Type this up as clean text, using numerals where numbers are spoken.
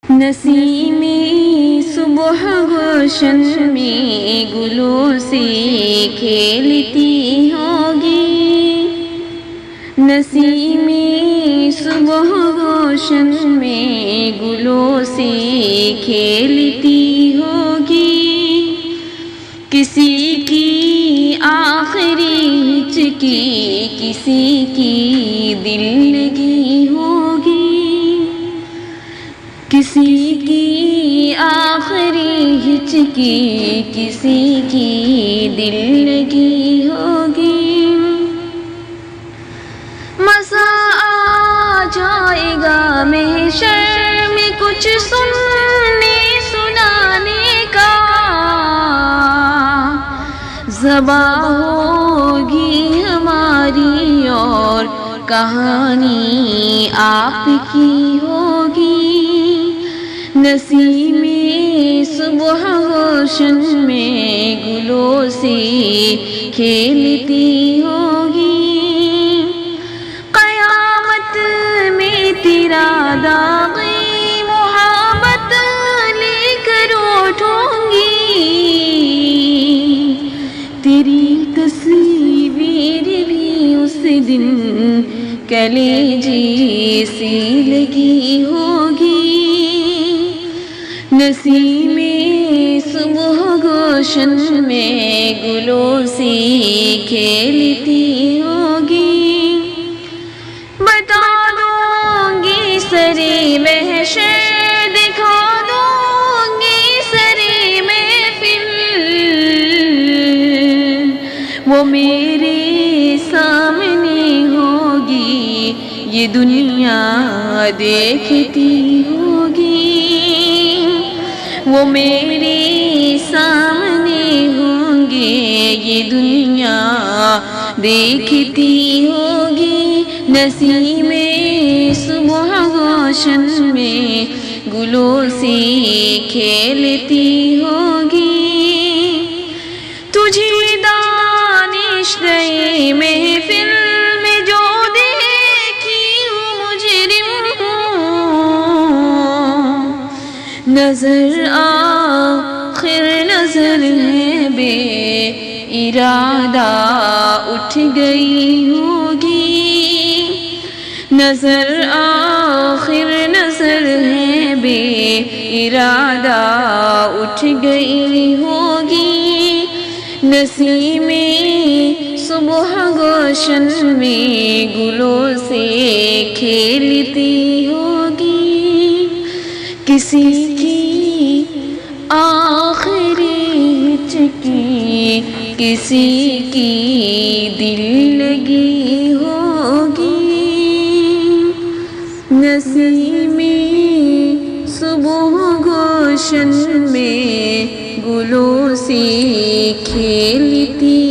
نسیمی صبح گلشن میں گلوں سے کھیلتی ہوگی، نسیمی صبح گلشن میں گلوں سے کھیلتی ہوگی، کسی کی آخری ہچکی کسی کی دل لگی ہوگی، کسی کی آخری ہچکی کسی کی دل لگی ہوگی، مزہ آ جائے گا محشر میں کچھ سننے سنانے کا، زباں ہوگی ہماری اور کہانی آپ کی ہوگی، نسیم صبح گلشن میں گلوں سے کھیلتی ہوگی، قیامت میں تیرا داغی محبت لے کر اٹھوں گی، تیری تصویر بھی اس دن کلیجے سے لگی ہوگی، نسیم صبح گلشن میں گلوں سے کھیلتی ہوگی، بتا دوں گی سرے محشر دکھا دوں گی سرے محفل، وہ میرے سامنے ہوگی یہ دنیا دیکھتی ہوگی، وہ میرے سامنے ہوں گے یہ دنیا دیکھتی ہوگی، نسیم صبح گلشن میں گلوں سے کھیلتی ہوگی، تجھے دانش گئے محفل میں جو دیکھی ہوں مجرم نظر آخر نظر ہے بے ارادہ اٹھ گئی ہوگی، نظر آخر نظر ہے بے ارادہ اٹھ گئی ہوگی، نسیم صبح گلشن میں گلوں سے کھیلتی ہوگی، کسی کی آخری ہچکی کسی کی دل لگی ہوگی، نسیم صبح گلشن میں گلوں سے کھیلتی